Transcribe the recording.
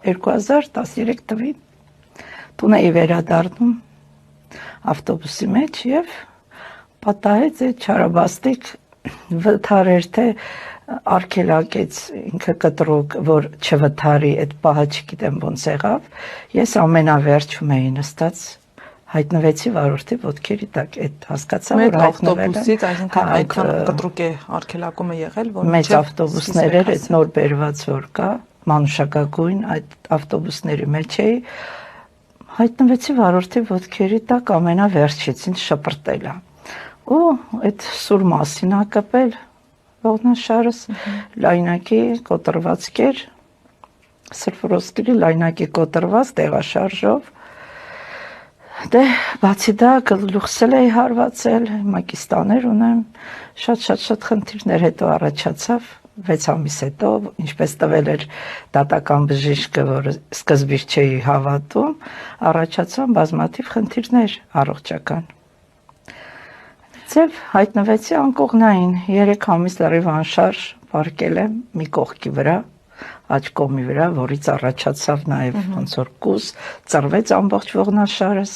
2013 թվին տուն էի վերադառնում ավտոբուսի մեջ եւ պատահեց այդ չարաբաստիկ վթարեր թե արգելակեց ինքը կտրուկ որ չվթարի այդ պահը չգիտեմ ոնց եղավ ես ամենավերջում էի նստած հայտնվեցի վարորդի ոտքերի տակ այդ հասկացա որ ավտոբուսից այսինքն այնքան կտրուկ է արգելակումը եղել որ մեծ ավտոբուսներ էր այդ նոր բերված որ կա մանուշակագույն այդ ավտոբուսների մեջ էի հայտնվեցի վարորդի ոտքերի տակ ամենավերջից ինձ շպրտելա ու այդ սուր մասին ակպել ողնաշարս լայնակի կոտրված կեր սրֆրոսկրի լայնակի կոտրված տեղաշարժով դե բացի դա գլուխս էի հարվածել մակիստաներ ունեմ շատ խնդիրներ հետո առաջացավ 6 ամիս հետո ինչպես տվել էր դատական բժիշկը որ սկզբից չէի հավատում առաջացան բազմաթիվ խնդիրներ առողջական Ձև հայտնվեցի անկողնային 3 ամիս լրիվ անշարժ պարկել եմ մի կողքի վրա աջ կողմի վրա որից առաջացավ նաև ոնց որ կուս ծռվեց ամբողջ ողնաշարս